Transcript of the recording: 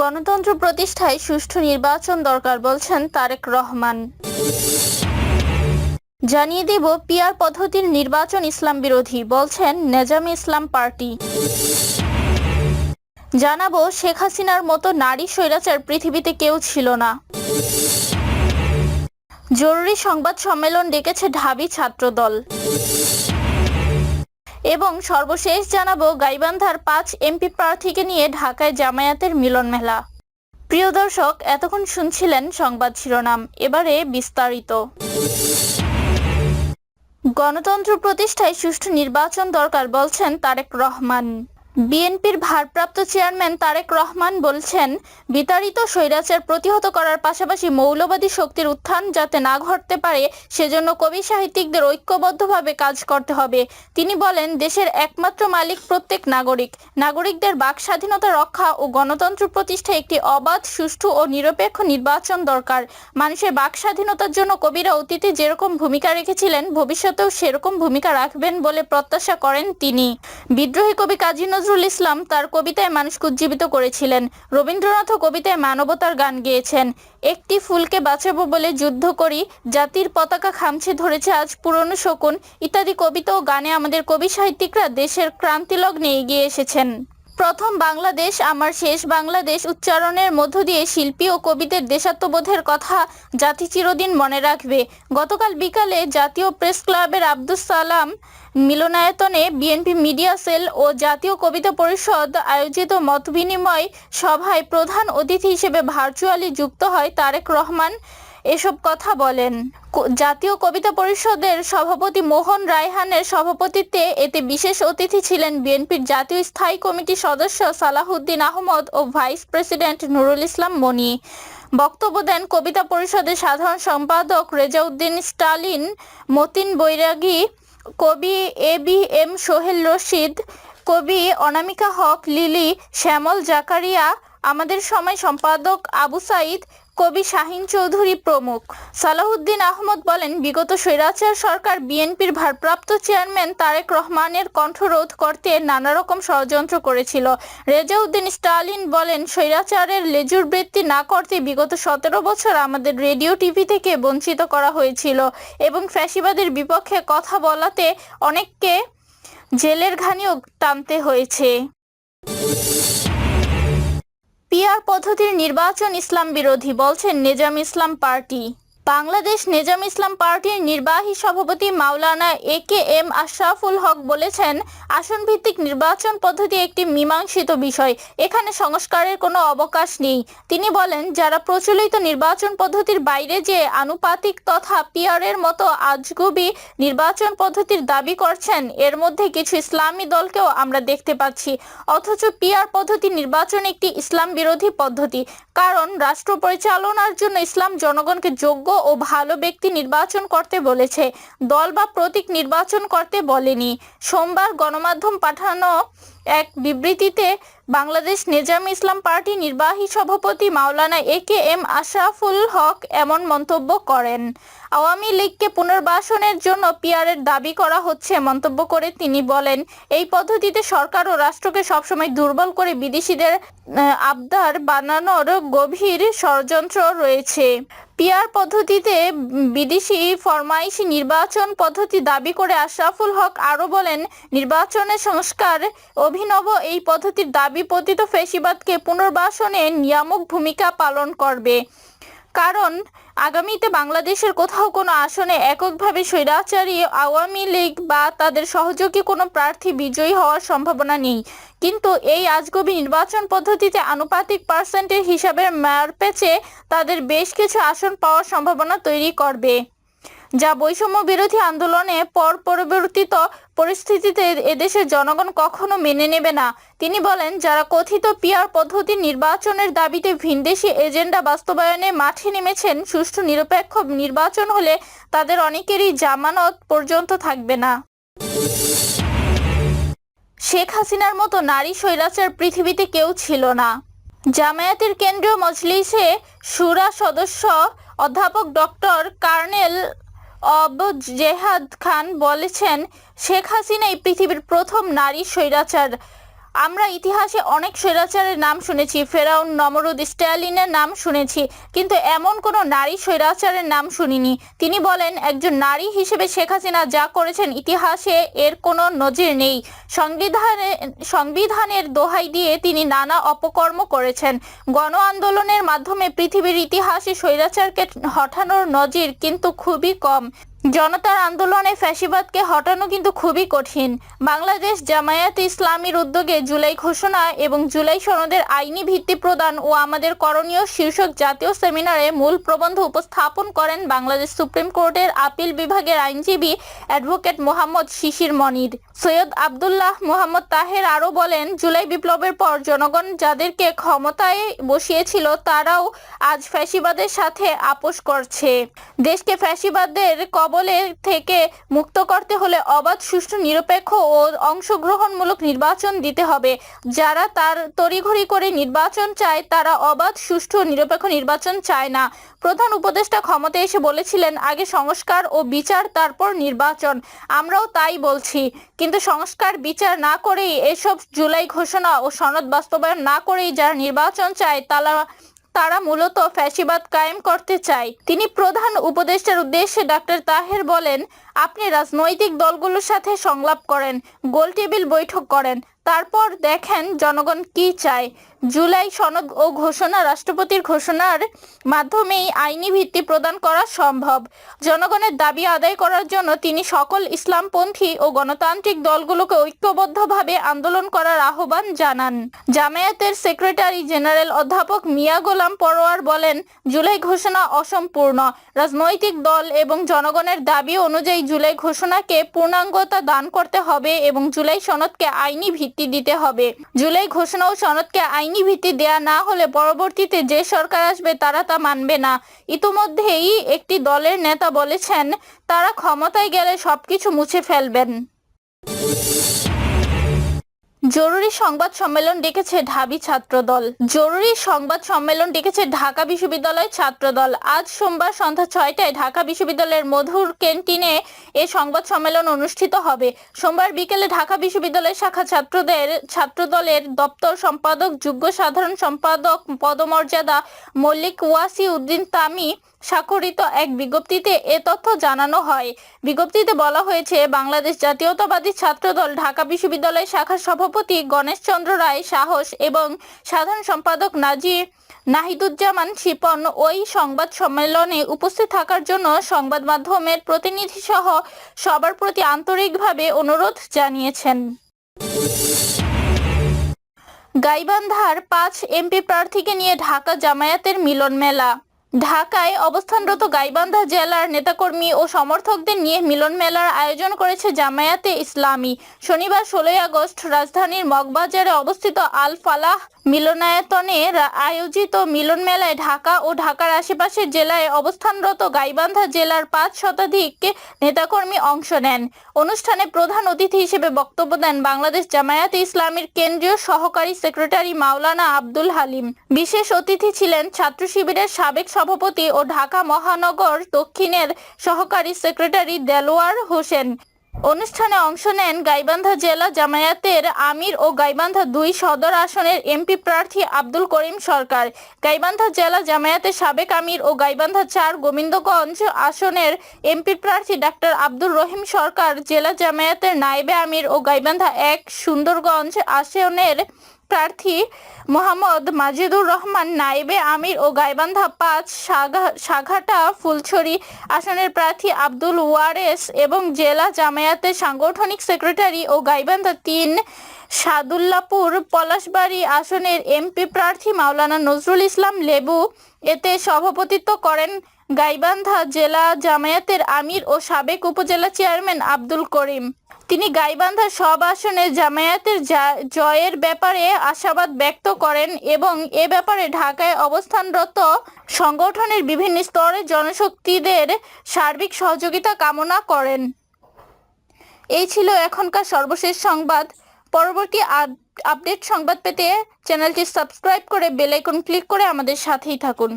গণতন্ত্র প্রতিষ্ঠায় সুষ্ঠু নির্বাচন দরকার বলছেন তারেক রহমান। জানিয়ে দেব পিআর পদ্ধতির নির্বাচন ইসলাম বিরোধী বলছেন নেজামে ইসলাম পার্টি। জানাবো শেখ হাসিনার মতো নারী স্বৈরাচার পৃথিবীতে কেউ ছিল না। জরুরি সংবাদ সম্মেলন ডেকেছে ঢাবি ছাত্রদল। এবং সর্বশেষ জানাবো গাইবান্ধার 5 এমপি প্রার্থীকে নিয়ে ঢাকায় জামায়াতের মিলন মেলা। প্রিয় দর্শক, এতক্ষণ শুনছিলেন সংবাদ শিরোনাম, এবারে বিস্তারিত। গণতন্ত্র প্রতিষ্ঠায় সুষ্ঠু নির্বাচন দরকার বলছেন তারেক রহমান। বিএনপির ভারপ্রাপ্ত চেয়ারম্যান তারেক রহমান বলছেন, বিতাড়িত স্বৈরাচার প্রতিহত করার পাশাপাশি মৌলবাদী শক্তির উত্থান যাতে না ঘটতে পারে সেজন্য কবি সাহিত্যিকদের ঐক্যবদ্ধভাবে কাজ করতে হবে। তিনি বলেন, দেশের একমাত্র মালিক প্রত্যেক নাগরিক। নাগরিকদের বাক স্বাধীনতা রক্ষা ও গণতন্ত্র প্রতিষ্ঠায় একটি অবাধ, সুষ্ঠু ও নিরপেক্ষ নির্বাচন দরকার। মানুষের বাক স্বাধীনতার জন্য কবিরা অতীতে যেরকম ভূমিকা রেখেছিলেন ভবিষ্যতেও সেরকম ভূমিকা রাখবেন বলে প্রত্যাশা করেন তিনি। বিদ্রোহী কবি কাজী নজরুল ইসলাম তার কবিতায় মানুষকে উজ্জীবিত করেছিলেন। রবীন্দ্রনাথও কবিতায় মানবতার গান গেয়েছেন। একটি ফুলকে বাঁচাবো বলে যুদ্ধ করি, জাতির পতাকা খামছে ধরেছে আজ পুরনো শকুন ইত্যাদি কবিতা ও গানে আমাদের কবি সাহিত্যিকরা দেশের ক্রান্তিলগ্নে এগিয়ে এসেছেন। প্রথম বাংলাদেশ আমার শেষ বাংলাদেশ উচ্চারণের মধ্য দিয়ে শিল্পী ও কবিদের দেশাত্মবোধের কথা জাতি চিরদিন মনে রাখবে। গতকাল বিকালে জাতীয় প্রেস ক্লাবের আব্দুস সালাম মিলনায়তনে বিএনপি মিডিয়া সেল ও জাতীয় কবিতা পরিষদ আয়োজিত মতবিনিময় সভায় প্রধান অতিথি হিসেবে ভার্চুয়ালি যুক্ত হয় তারেক রহমান এসব কথা বলেন। জাতীয় কবিতা পরিষদের সভাপতি মোহন রায়হানের সভাপতিত্বে এতে বিশেষ অতিথি ছিলেন বিএনপির জাতীয় স্থায়ী কমিটির সদস্য সালাহউদ্দিন আহমদ ও ভাইস প্রেসিডেন্ট নুরুল ইসলাম মনি। বক্তব্য দেন কবিতা পরিষদের সাধারণ সম্পাদক রেজাউদ্দিন স্টালিন, মতিন বৈরাগী, কবি এ.বি.এম. সোহেল রশিদ, কবি অনামিকা হক লিলি, শ্যামল জাকারিয়া, আমাদের সময় সম্পাদক আবু সাইদ, কবি শাহিন চৌধুরী প্রমুখ। সালাহউদ্দিন আহমদ বলেন, বিগত স্বৈরাচার সরকার বিএনপির ভারপ্রাপ্ত চেয়ারম্যান তারেক রহমানের কণ্ঠরোধ করতে নানা রকম ষড়যন্ত্র করেছিল। রেজাউদ্দিন স্টালিন বলেন, স্বৈরাচারের লেজুর বৃত্তি না করতে বিগত 17 বছর আমাদের রেডিও টিভি থেকে বঞ্চিত করা হয়েছিল এবং ফ্যাসিবাদের বিপক্ষে কথা বলাতে অনেককে জেলের ঘানিও টানতে হয়েছে। পিআর পদ্ধতির নির্বাচন ইসলাম বিরোধী বলছেন নেজামে ইসলাম পার্টি। বাংলাদেশ নেজামে ইসলাম পার্টির নির্বাহী সভাপতি মাওলানা এ.কে.এম. আশরাফুল হক বলেছেন, আসনভিত্তিক নির্বাচন পদ্ধতি একটি মীমাংসিত বিষয়, এখানে সংস্কারের কোনো অবকাশ নেই। তিনি বলেন, যারা প্রচলিত নির্বাচন পদ্ধতির বাইরে যে আনুপাতিক তথা পিআরের মতো আজগুবি নির্বাচন পদ্ধতির দাবি করছেন, এর মধ্যে কিছু ইসলামী দলকেও আমরা দেখতে পাচ্ছি। অথচ পিআর পদ্ধতি নির্বাচন একটি ইসলাম বিরোধী পদ্ধতি, কারণ রাষ্ট্র পরিচালনার জন্য ইসলাম জনগণকে যোগ্য ও ভালো ব্যক্তি নির্বাচন করতে বলেছে, দল বা প্রতীক নির্বাচন করতে বলেনি। সোমবার গণমাধ্যম পাঠানো এক বিবৃতিতে বাংলাদেশ নেজামে ইসলাম পার্টি নির্বাহী সভাপতি মাওলানা এ.কে.এম. আশরাফুল হক এমন মন্তব্য করেন। আওয়ামী লীগকে পুনর্বাসনের জন্য পিআরের দাবি করা হচ্ছে মন্তব্য করে তিনি বলেন, এই পদ্ধতিতে সরকার ও রাষ্ট্রকে সবসময় দুর্বল করে বিদেশিদের আবদার বানানোর গভীর ষড়যন্ত্র রয়েছে। পিআর পদ্ধতিতে বিদেশি ফরমাইশি নির্বাচন পদ্ধতি দাবি করে আশরাফুল হক আরও বলেন, নির্বাচনের সংস্কার অভিনব এই পদ্ধতির দাবি পতিত ফ্যাসিবাদকে পুনর্বাসনে নিয়ামক ভূমিকা পালন করবে, কারণ আগামীতে বাংলাদেশের কোথাও কোনো আসনে এককভাবে স্বৈরাচারী আওয়ামী লীগ বা তাদের সহযোগী কোনো প্রার্থী বিজয়ী হওয়ার সম্ভাবনা নেই। কিন্তু এই আজগুবি নির্বাচন পদ্ধতিতে আনুপাতিক পার্সেন্টের হিসাবে মেয়র পেচে তাদের বেশ কিছু আসন পাওয়ার সম্ভাবনা তৈরি করবে, যা বৈষম্য বিরোধী আন্দোলনে পরবর্তীত পরিস্থিতিতে এদেশের জনগণ কখনো মেনে নেবে না। তিনি বলেন, যারা কথিত পিআর পদ্ধতির নির্বাচনের দাবিতে ভিনদেশি এজেন্ডা বাস্তবায়নে মাঠে নেমেছেন, সুষ্ঠু নিরপেক্ষ নির্বাচন হলে তাদের অনেকেরই জামানত পর্যন্ত থাকবে না। শেখ হাসিনার মতো নারী স্বৈরাচার পৃথিবীতে কেউ ছিল না। জামায়াতের কেন্দ্রীয় মজলিসে শুরা সদস্য অধ্যাপক ডক্টর কার্নেল জেহাদ খান বলেছেন, শেখ হাসিনাই পৃথিবীর প্রথম নারী স্বৈরাচার। আমরা ইতিহাসে অনেক স্বৈরাচারের নাম শুনেছি, ফেরাউন, নমরুদ, স্ট্যালিনের নাম শুনেছি, কিন্তু এমন কোনো নারী স্বৈরাচারের নাম শুনিনি। তিনি বলেন, একজন নারী হিসেবে শেখ হাসিনা যা করেছেন ইতিহাসে এর কোনো নজির নেই। সংবিধানের দোহাই দিয়ে তিনি নানা অপকর্ম করেছেন। গণ আন্দোলনের মাধ্যমে পৃথিবীর ইতিহাসে স্বৈরাচারকে হটানোর নজির কিন্তু খুবই কম। জনতার আন্দোলনে ফ্যাসিবাদকে হটানো কিন্তু খুবই কঠিন। বাংলাদেশ জামায়াতে ইসলামীর উদ্যোগে জুলাই ঘোষণা এবং জুলাই সনদের আইনি ভিত্তি প্রদান ও আমাদের করণীয় শীর্ষক জাতীয় সেমিনারে মূল প্রবন্ধ উপস্থাপন করেন বাংলাদেশ সুপ্রিম কোর্টের আপিল বিভাগের আইনজীবী অ্যাডভোকেট মোহাম্মদ শিশির মনির। সৈয়দ আব্দুল্লাহ মোহাম্মদ তাহের আরও বলেন, জুলাই বিপ্লবের পর জনগণ যাদেরকে ক্ষমতায় বসিয়েছিল তারাও আজ ফ্যাসিবাদের সাথে আপোষ করছে। দেশকে ফ্যাসিবাদের কবলে থেকে মুক্ত করতে হলে অবাধ, সুষ্ঠু, নিরপেক্ষ ও অংশগ্রহণমূলক নির্বাচন দিতে হবে। যারা তার তড়িঘড়ি করে নির্বাচন চায় তারা অবাধ, সুষ্ঠু ও নিরপেক্ষ নির্বাচন চায় না। প্রধান উপদেষ্টা ক্ষমতায় এসে বলেছিলেন, আগে সংস্কার ও বিচার, তারপর নির্বাচন। আমরাও তাই বলছি, কিন্তু সংস্কার বিচার না করেই, এসব জুলাই ঘোষণা ও সনদ বাস্তবায়ন না করেই যারা নির্বাচন চায় তারা মূলত ফ্যাসিবাদ কায়েম করতে চায়। তিনি প্রধান উপদেষ্টার উদ্দেশ্যে ডাক্তার তাহের বলেন, আপনি রাজনৈতিক দলগুলোর সাথে সংলাপ করেন, গোলটেবিল বৈঠক করেন, তারপর দেখেন জনগণ কি চায়। জুলাই সনদ ও ঘোষণা রাষ্ট্রপতির ঘোষণার মাধ্যমেই আইনি ভিত্তি প্রদান করা সম্ভব। জনগণের দাবি আদায় করার জন্য তিনি সকল ইসলামপন্থী ও গণতান্ত্রিক দলগুলোকে ঐক্যবদ্ধভাবে আন্দোলন করার আহ্বান জানান। জামায়াতের সেক্রেটারি জেনারেল অধ্যাপক মিয়া গোলাম পরোয়ার বলেন, জুলাই ঘোষণা অসম্পূর্ণ। রাজনৈতিক দল এবং জনগণের দাবি অনুযায়ী জুলাই ঘোষণাকে পূর্ণাঙ্গতা দান করতে হবে এবং জুলাই সনদকে আইনি ভিত্তি দিতে হবে। জুলাই ঘোষণা ও সনদকে আইনি ভিত্তি দেয়া না হলে পরবর্তীতে যে সরকার আসবে তারা তা মানবে না। ইতোমধ্যেই একটি দলের নেতা বলেছেন, তারা ক্ষমতায় গেলে সবকিছু মুছে ফেলবেন। জরুরি সংবাদ সম্মেলন ডেকেছে ঢাবি ছাত্রদল। জরুরি সংবাদ সম্মেলন ডেকেছে ঢাকা বিশ্ববিদ্যালয় ছাত্রদল। আজ সোমবার সন্ধ্যা 6টায় ঢাকা বিশ্ববিদ্যালয়ের মধুর ক্যান্টিনে এ সংবাদ সম্মেলন অনুষ্ঠিত হবে। সোমবার বিকেলে ঢাকা বিশ্ববিদ্যালয় শাখা ছাত্রদলের দপ্তর সম্পাদক, যুগ্ম সাধারণ সম্পাদক পদমর্যাদা মল্লিক ওয়াসি উদ্দিন তামি স্বাক্ষরিত এক বিজ্ঞপ্তিতে এ তথ্য জানানো হয়। বিজ্ঞপ্তিতে বলা হয়েছে, বাংলাদেশ জাতীয়তাবাদী ছাত্রদল ঢাকা বিশ্ববিদ্যালয় শাখার সভাপতি গণেশ চন্দ্র রায় সাহস এবং সাধারণ সম্পাদক নাহিদুজ্জামান শিপন ওই সংবাদ সম্মেলনে উপস্থিত থাকার জন্য সংবাদ মাধ্যমের প্রতিনিধি সহ সবার প্রতি আন্তরিকভাবে অনুরোধ জানিয়েছেন। গাইবান্ধার 5 এমপি প্রার্থীকে নিয়ে ঢাকা জামায়াতের মিলন মেলা। ঢাকায় অবস্থানরত গাইবান্ধা জেলার নেতাকর্মী ও সমর্থকদের নিয়ে মিলন মেলার আয়োজন করেছে জামায়াতে ইসলামী। শনিবার 16 আগস্ট রাজধানীর মগবাজারে অবস্থিত আল ফালাহ মিলনায়তনে আয়োজিত মিলন মেলায় ঢাকা ও ঢাকার আশেপাশের জেলায় অবস্থানরত গাইবান্ধা জেলার 5 শতাধিক নেতাকর্মী অংশ নেন। অনুষ্ঠানে প্রধান অতিথি হিসেবে বক্তব্য দেন বাংলাদেশ জামায়াতে ইসলামীর কেন্দ্রীয় সহকারী সেক্রেটারি মাওলানা আব্দুল হালিম। বিশেষ অতিথি ছিলেন ছাত্র শিবিরের সাবেক সভাপতি ও ঢাকা মহানগর দক্ষিণের সহকারী সেক্রেটারি দেলোয়ার হোসেন। অনুষ্ঠানে অংশ নেন গাইবান্ধা জেলা জামায়াতের আমির ও গাইবান্ধা 2 সদর আসনের এমপি প্রার্থী আব্দুল করিম সরকার, গাইবান্ধা জেলা জামায়াতের সাবেক আমির ও গাইবান্ধা 4 গোবিন্দগঞ্জ আসনের এমপি প্রার্থী ডাক্তার আব্দুর রহিম সরকার, জেলা জামায়াতের নায়েবে আমির ও গাইবান্ধা 1 সুন্দরগঞ্জ আসনের প্রার্থী মোহাম্মদ মাজিদুর রহমান, নায়েবে আমির ও গাইবান্ধা 5 সাঘাটা ফুলছড়ি আসনের প্রার্থী আব্দুল ওয়ারেস এবং জেলা জামায়াতের সাংগঠনিক সেক্রেটারি ও গাইবান্ধা 3 সাদুল্লাপুর পলাশবাড়ি আসনের এমপি প্রার্থী মাওলানা নজরুল ইসলাম লেবু। এতে সভাপতিত্ব করেন গাইবান্ধা জেলা জামায়াতের আমির ও সাবেক উপজেলা চেয়ারম্যান আব্দুল করিম। তিনি গাইবান্ধার সব আসনে জামায়াতের জয়ের ব্যাপারে আশাবাদ ব্যক্ত করেন এবং এ ব্যাপারে ঢাকায় অবস্থানরত সংগঠনের বিভিন্ন স্তরের জনশক্তিদের সার্বিক সহযোগিতা কামনা করেন। এই ছিল এখনকার সর্বশেষ সংবাদ। পরবর্তী আপডেট সংবাদ পেতে চ্যানেলটি সাবস্ক্রাইব করে বেল আইকন ক্লিক করে আমাদের সাথেই থাকুন।